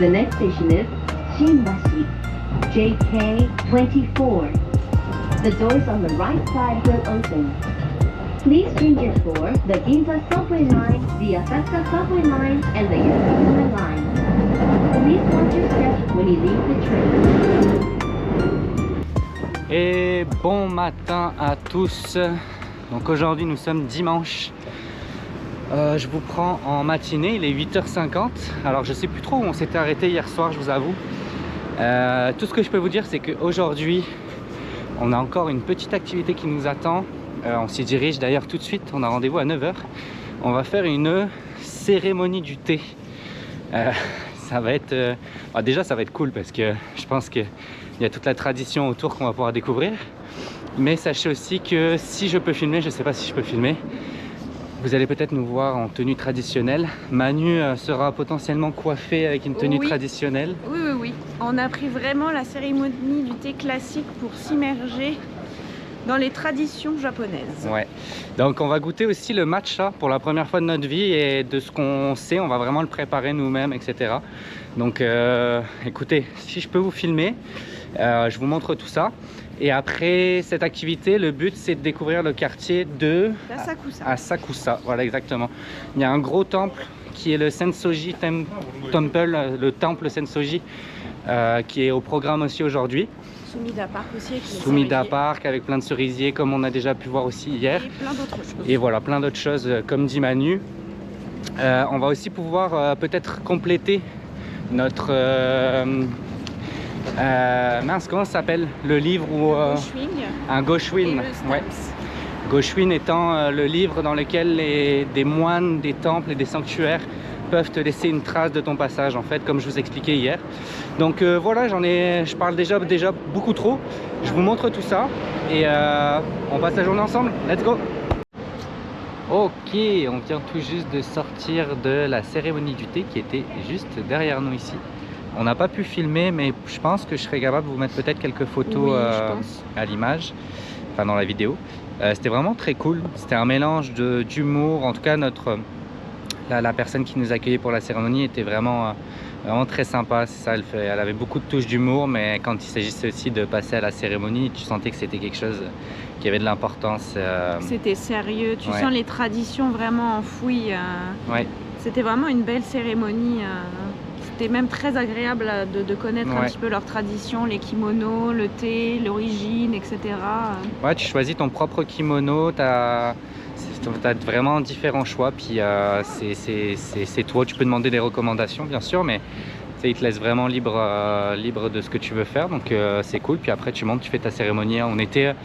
The next station is Shinbashi, JK24. The doors on the right side will open. Please change it for the Ginza subway line, the Asakusa subway line, and the Yasukuni line. Please watch your step when you leave the train. Et bon matin à tous. Donc aujourd'hui nous sommes dimanche. Je vous prends en matinée, il est 8h50. Alors je sais plus trop où on s'était arrêté hier soir, je vous avoue. Tout ce que je peux vous dire, c'est qu'aujourd'hui on a encore une petite activité qui nous attend. On s'y dirige d'ailleurs tout de suite, on a rendez-vous à 9h. On va faire une cérémonie du thé. Ça va être... déjà ça va être cool parce que je pense qu'il y a toute la tradition autour qu'on va pouvoir découvrir. Mais sachez aussi que si je peux filmer, je ne sais pas si je peux filmer, vous allez peut-être nous voir en tenue traditionnelle. Manu sera potentiellement coiffée avec une tenue traditionnelle. Oui. On a pris vraiment la cérémonie du thé classique pour s'immerger dans les traditions japonaises. Ouais. Donc on va goûter aussi le matcha pour la première fois de notre vie et de ce qu'on sait, on va vraiment le préparer nous-mêmes, etc. Donc écoutez, si je peux vous filmer, je vous montre tout ça. Et après cette activité, le but c'est de découvrir le quartier de Asakusa. Voilà, exactement. Il y a un gros temple qui est le Sensoji Temple, le temple Sensoji, qui est au programme aussi aujourd'hui. Sumida Park aussi avec Sumida Park avec plein de cerisiers comme on a déjà pu voir aussi hier. Et plein d'autres choses. Et voilà, plein d'autres choses comme dit Manu. On va aussi pouvoir peut-être compléter notre... mince, comment ça s'appelle le livre où un Goshuin. Ouais. Goshuin étant le livre dans lequel des moines des temples et des sanctuaires peuvent te laisser une trace de ton passage en fait, comme je vous expliquais hier. Donc voilà, je parle déjà beaucoup trop. Je vous montre tout ça et on passe la journée ensemble. Let's go. Ok, on vient tout juste de sortir de la cérémonie du thé qui était juste derrière nous ici. On n'a pas pu filmer, mais je pense que je serais capable de vous mettre peut-être quelques photos à l'image, enfin dans la vidéo. C'était vraiment très cool. C'était un mélange d'humour. En tout cas, la personne qui nous accueillait pour la cérémonie était vraiment très sympa. C'est ça, elle avait beaucoup de touches d'humour, mais quand il s'agissait aussi de passer à la cérémonie, tu sentais que c'était quelque chose qui avait de l'importance. C'était sérieux. Tu sens les traditions vraiment enfouies. C'était vraiment une belle cérémonie. C'était même très agréable de connaître un petit peu leurs traditions, les kimonos, le thé, l'origine, etc. Ouais, tu choisis ton propre kimono, tu as vraiment différents choix, puis c'est toi, tu peux demander des recommandations bien sûr, mais ils te laissent vraiment libre de ce que tu veux faire, donc c'est cool. Puis après tu montes, tu fais ta cérémonie. On était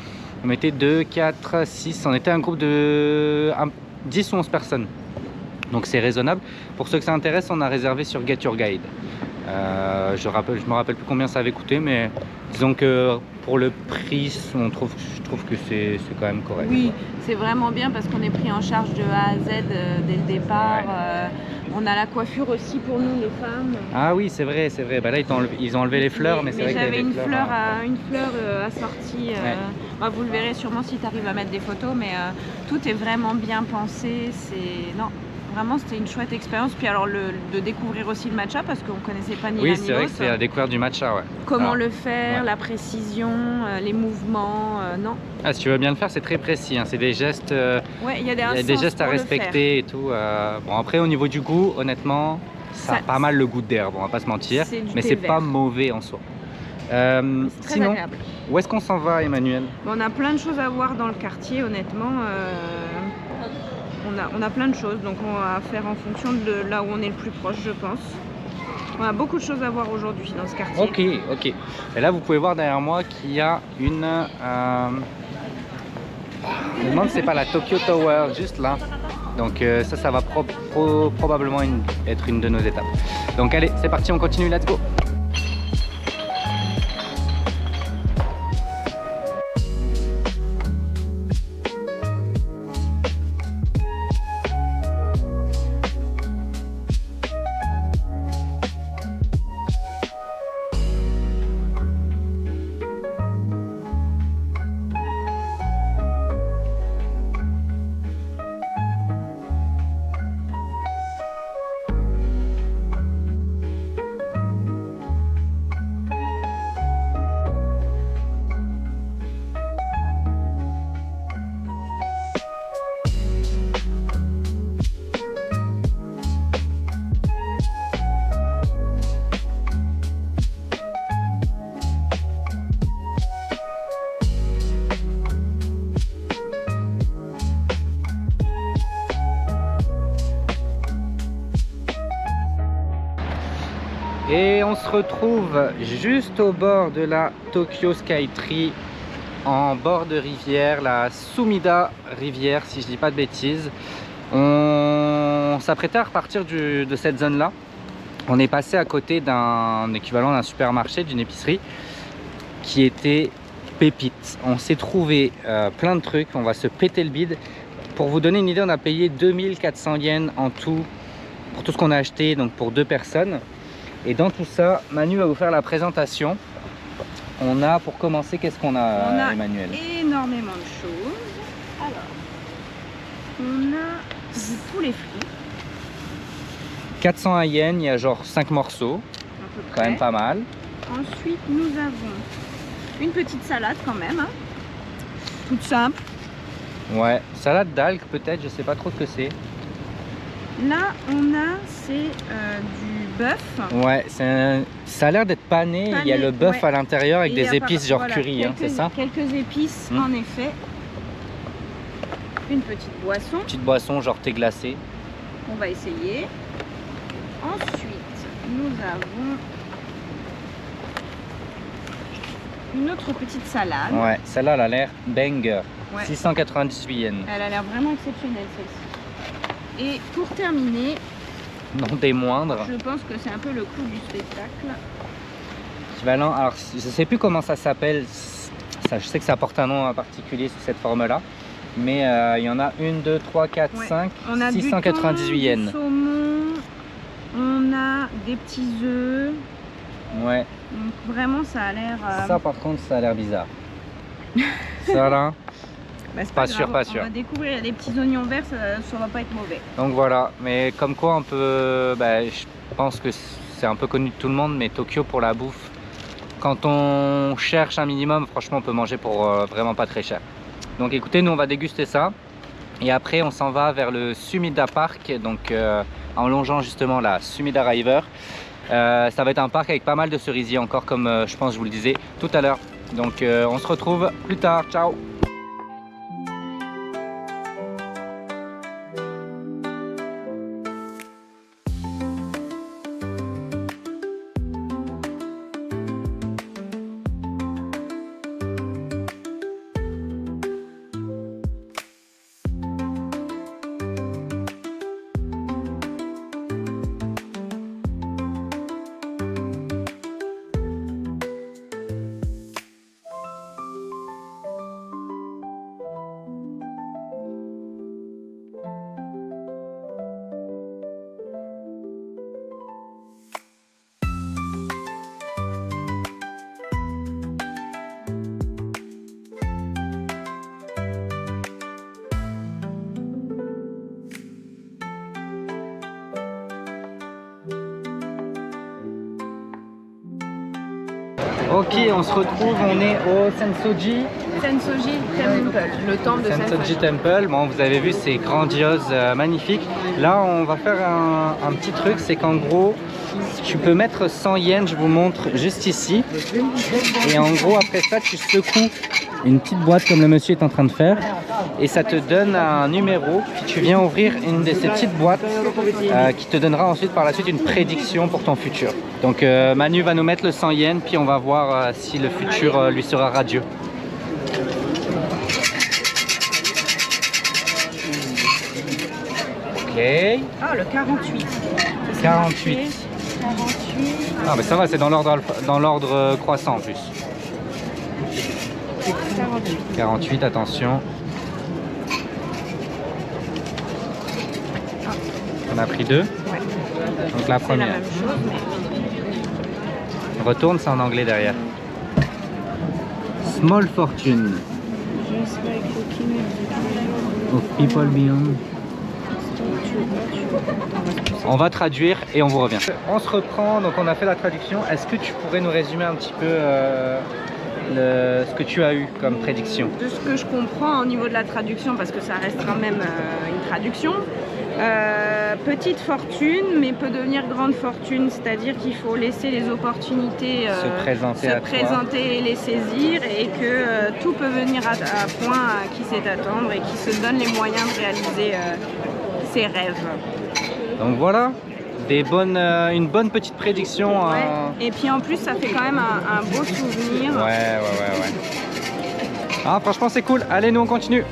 2, 4, 6, on était un groupe de 10 ou 11 personnes. Donc c'est raisonnable. Pour ceux que ça intéresse, on a réservé sur Get Your Guide. Je me rappelle plus combien ça avait coûté, mais disons que pour le prix, je trouve que c'est quand même correct. Oui, c'est vraiment bien parce qu'on est pris en charge de A à Z dès le départ. On a la coiffure aussi pour nous les femmes. Ah oui, c'est vrai. Bah là ils ont enlevé les fleurs, mais c'est vrai que j'avais une fleur assortie. Vous le verrez sûrement si tu arrives à mettre des photos, mais tout est vraiment bien pensé. Vraiment, c'était une chouette expérience. Puis alors, de découvrir aussi le matcha parce qu'on ne connaissait pas ni l'un ni l'autre. Oui, c'est vrai que c'est la découverte du matcha, ouais. Comment le faire, la précision, les mouvements, non. Ah, si tu veux bien le faire, c'est très précis. Hein. C'est des gestes, il y a des gestes à respecter et tout. Bon, après, au niveau du goût, honnêtement, ça a pas mal le goût d'herbe, on va pas se mentir. Mais c'est pas mauvais en soi. Sinon, agréable. Où est-ce qu'on s'en va, Emmanuel? On a plein de choses à voir dans le quartier, honnêtement. On a plein de choses, donc on va faire en fonction de là où on est le plus proche, je pense. On a beaucoup de choses à voir aujourd'hui dans ce quartier. Ok. Et là, vous pouvez voir derrière moi qu'il y a une... je me demande si c'est pas la Tokyo Tower, juste là. Donc ça va probablement être une de nos étapes. Donc allez, c'est parti, on continue, let's go. on se retrouve juste au bord de la Tokyo Skytree, en bord de rivière, la Sumida rivière si je dis pas de bêtises. On s'apprêtait à repartir de cette zone là. On est passé à côté d'un équivalent d'un supermarché, d'une épicerie qui était pépite. On s'est trouvé plein de trucs, on va se péter le bide. Pour vous donner une idée, on a payé 2400 yens en tout pour tout ce qu'on a acheté, donc pour 2 personnes. Et dans tout ça, Manu va vous faire la présentation. On a, pour commencer, qu'est-ce qu'on a, Emmanuel? Énormément de choses. Alors, on a du poulet frit. 401 yens, il y a genre 5 morceaux, quand même pas mal. Ensuite, nous avons une petite salade quand même, hein. Toute simple. Ouais, salade d'algues peut-être, je sais pas trop ce que c'est. Là, on a, c'est du bœuf. Ouais, ça a l'air d'être pané. Il y a le bœuf à l'intérieur avec des épices genre curry, hein, c'est ça? Quelques épices, en effet. Une petite boisson. Petite boisson genre thé glacé. On va essayer. Ensuite, nous avons une autre petite salade. Ouais, celle-là, elle a l'air banger. Ouais. 698 yens. Elle a l'air vraiment exceptionnelle, celle-ci. Et pour terminer, Non des moindres. je pense que c'est un peu le clou du spectacle. Équivalent, alors je sais plus comment ça s'appelle. Je sais que ça porte un nom particulier sous cette forme-là. Mais il y en a 1, 2, 3, 4, 5, on a 698 yens. Du saumon, on a des petits œufs. Ouais. Donc vraiment, ça a l'air... Ça par contre, ça a l'air bizarre. Ça là. Bah, c'est pas grave, sûr, pas sûr. On va découvrir, il y a des petits oignons verts, ça va pas être mauvais. Donc voilà, mais comme quoi on peut, je pense que c'est un peu connu de tout le monde, mais Tokyo pour la bouffe, quand on cherche un minimum, franchement on peut manger pour vraiment pas très cher. Donc écoutez, nous on va déguster ça, et après on s'en va vers le Sumida Park, donc en longeant justement la Sumida River. Ça va être un parc avec pas mal de cerisiers encore, comme je pense je vous le disais tout à l'heure. Donc on se retrouve plus tard, ciao. Ok, on se retrouve, on est au Sensoji Temple, le temple de Sensoji Temple. Bon, vous avez vu, c'est grandiose, magnifique. Là, on va faire un petit truc, c'est qu'en gros, tu peux mettre 100 yens, je vous montre juste ici. Et en gros, après ça, tu secoues une petite boîte comme le monsieur est en train de faire. Et ça te donne un numéro, puis tu viens ouvrir une de ces petites boîtes qui te donnera ensuite par la suite une prédiction pour ton futur. Donc Manu va nous mettre le 100 yens, puis on va voir si le futur lui sera radieux. Ok. Ah, le 48. 48. 48. Ah mais ça va, c'est dans l'ordre croissant en plus. 48, attention. On a pris 2. Ouais. Donc la première. C'est la même chose, mais... Retourne, c'est en anglais derrière. Small fortune. Of people beyond. On va traduire et on vous revient. On se reprend, donc on a fait la traduction. Est-ce que tu pourrais nous résumer un petit peu ce que tu as eu comme prédiction? De ce que je comprends au niveau de la traduction, parce que ça reste quand même une traduction, petite fortune mais peut devenir grande fortune, c'est-à-dire qu'il faut laisser les opportunités se présenter et les saisir, et que tout peut venir à point qui sait attendre et qui se donne les moyens de réaliser ses rêves. Donc voilà, une bonne petite prédiction. Ouais. Et puis en plus, ça fait quand même un beau souvenir. Ouais. Ah, franchement, c'est cool. Allez, nous, on continue.